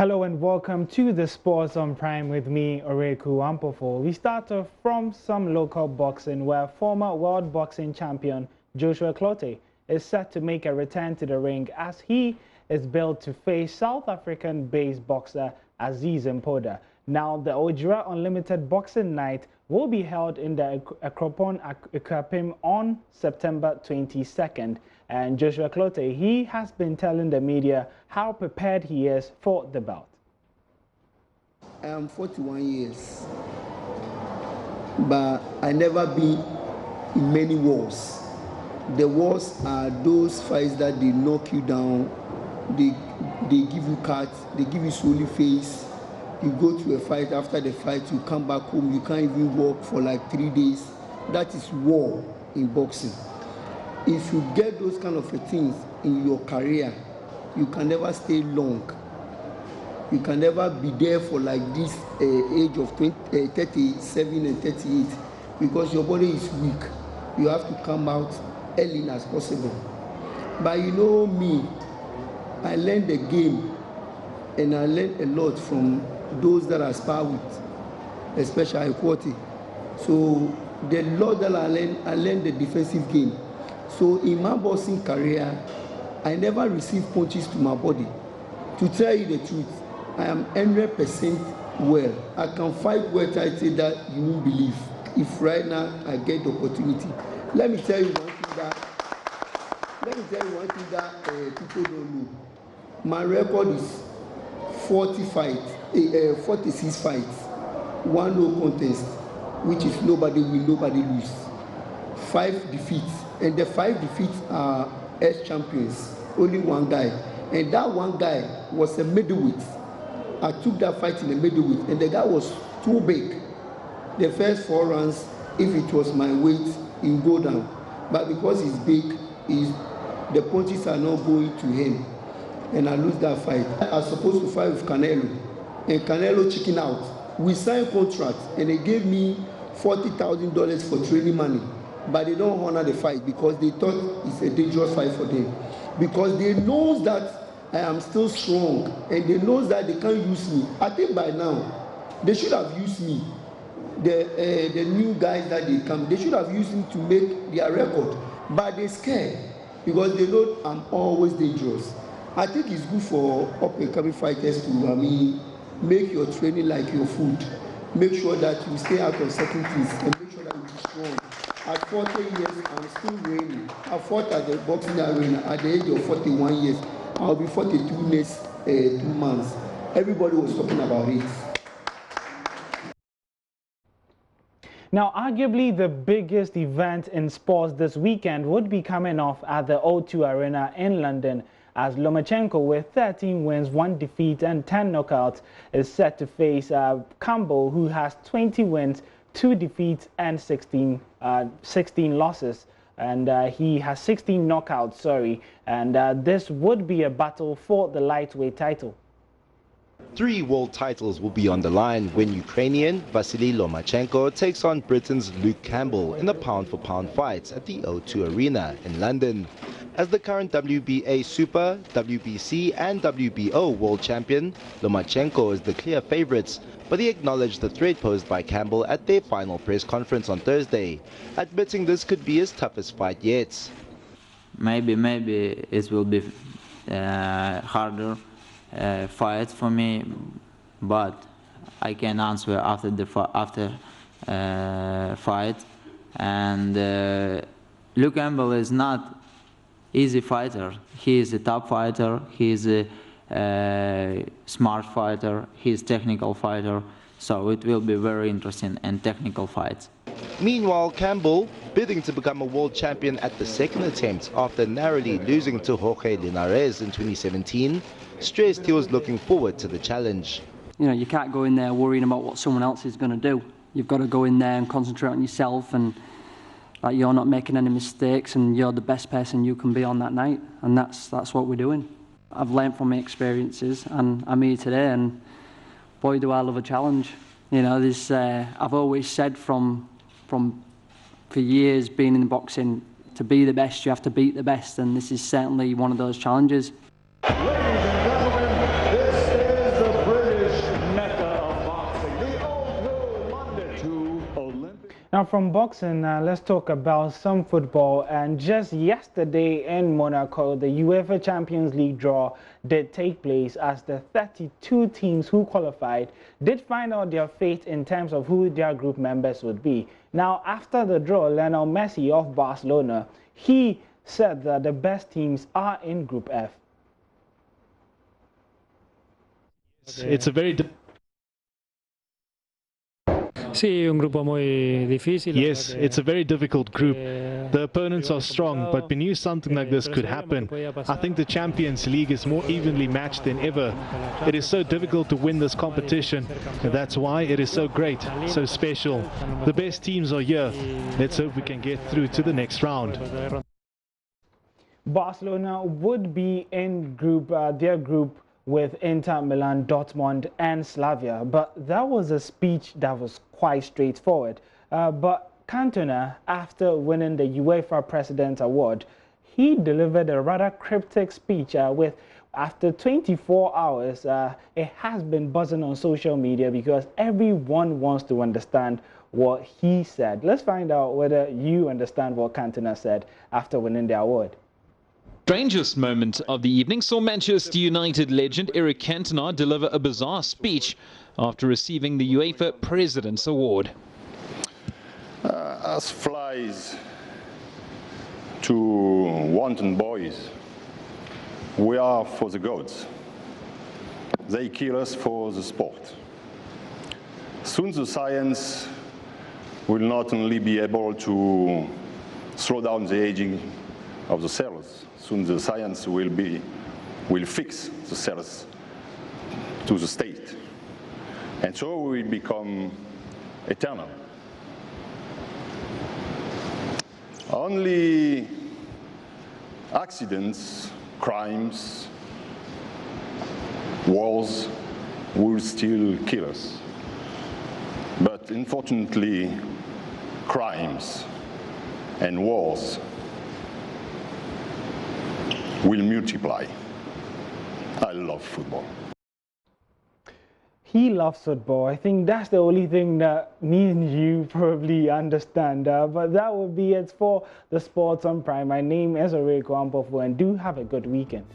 Hello and welcome to the Sports on Prime with me, Oreku Ampofo. We start off from some local boxing where former world boxing champion Joshua Clottey is set to make a return to the ring as he is billed to face South African-based boxer Aziz Mpoda. Now, the Ojira Unlimited Boxing Night will be held in the Akropong Akuapem on September 22nd. And Joshua Clottey, he has been telling the media how prepared he is for the bout. I am 41 years, but I never been in many wars. The wars are those fights that they knock you down, they give you cuts, they give you solely face. You go to a fight, after the fight, you come back home, you can't even walk for like 3 days. That is war in boxing. If you get those kind of things in your career, you can never stay long. You can never be there for like this age of 37 and 38 because your body is weak. You have to come out early as possible. But you know me, I learned the game and I learned a lot from those that I spar with, especially Clottey. So the lot that I learned the defensive game. So in my boxing career, I never received punches to my body. To tell you the truth, I am 100% well. I can fight well tighter that you won't believe. If right now I get the opportunity. Let me tell you one thing that people don't know. My record is 46 fights, 1 no contest, which is nobody win, nobody lose. 5 defeats, and the 5 defeats are ex-champions. Only one guy, and that one guy was a middleweight. I took that fight in the middleweight, and the guy was too big. The first 4 rounds, if it was my weight, he'll go down. But because he's big, the punches are not going to him, and I lose that fight. I was supposed to fight with Canelo, and Canelo chicken out. We signed contract, and they gave me $40,000 for training money. But they don't honor the fight because they thought it's a dangerous fight for them. Because they know that I am still strong and they know that they can't use me. I think by now, they should have used me. The new guys that they come, they should have used me to make their record. But they're scared because they know I'm always dangerous. I think it's good for up-and-coming fighters to, make your training like your food. Make sure that you stay out of certain things and make sure that you're strong. At 40 years, I'm still reigning. I fought at the boxing arena at the age of 41 years. I'll be 42 next 2 months. Everybody was talking about it. Now, arguably the biggest event in sports this weekend would be coming off at the O2 Arena in London as Lomachenko, with 13 wins, 1 defeat and 10 knockouts, is set to face Campbell, who has 20 wins, 2 defeats and 16 losses, and he has 16 knockouts, and this would be a battle for the lightweight title. 3 world titles will be on the line when Ukrainian Vasily Lomachenko takes on Britain's Luke Campbell in the pound-for-pound fights at the O2 Arena in London. As the current WBA Super, WBC and WBO world champion, Lomachenko is the clear favourites, but he acknowledged the threat posed by Campbell at their final press conference on Thursday, admitting this could be his toughest fight yet. Maybe it will be harder fight for me, but I can answer after the fight. And Luke Campbell is not easy fighter. He is a top fighter. He is a smart fighter. He is technical fighter. So it will be very interesting and technical fights. Meanwhile, Campbell, bidding to become a world champion at the second attempt after narrowly losing to Jorge Linares in 2017, stressed he was looking forward to the challenge. You know, you can't go in there worrying about what someone else is going to do. You've got to go in there and concentrate on yourself and that you're not making any mistakes and you're the best person you can be on that night, and that's what we're doing. I've learned from my experiences and I'm here today, and boy do I love a challenge. You know, this I've always said for years being in boxing, to be the best you have to beat the best, and this is certainly one of those challenges. Ladies and gentlemen, this is the Now from boxing, let's talk about some football. And just yesterday in Monaco, the UEFA Champions League draw did take place as the 32 teams who qualified did find out their fate in terms of who their group members would be. Now, after the draw, Lionel Messi of Barcelona, he said that the best teams are in Group F. It's a very Yes, it's a very difficult group. The opponents are strong, but we knew something like this could happen. I think the Champions League is more evenly matched than ever. It is so difficult to win this competition, and that's why it is so great, so special. The best teams are here. Let's hope we can get through to the next round. Barcelona would be in their group with Inter Milan, Dortmund and Slavia, but that was a speech that was quite straightforward. But Cantona, after winning the UEFA President Award, he delivered a rather cryptic speech with, after 24 hours, it has been buzzing on social media because everyone wants to understand what he said. Let's find out whether you understand what Cantona said after winning the award. Strangest moment of the evening saw Manchester United legend Eric Cantona deliver a bizarre speech after receiving the UEFA President's Award. As flies to wanton boys, we are for the gods. They kill us for the sport. Soon the science will not only be able to slow down the aging of the cells. Soon the science will fix the cells to the state. And so we will become eternal. Only accidents, crimes, wars will still kill us. But unfortunately, crimes and wars will multiply. I love football. He loves football. I think that's the only thing that me and you probably understand. But that would be it for the Sports on Prime. My name is Oreko Ampofo, and do have a good weekend.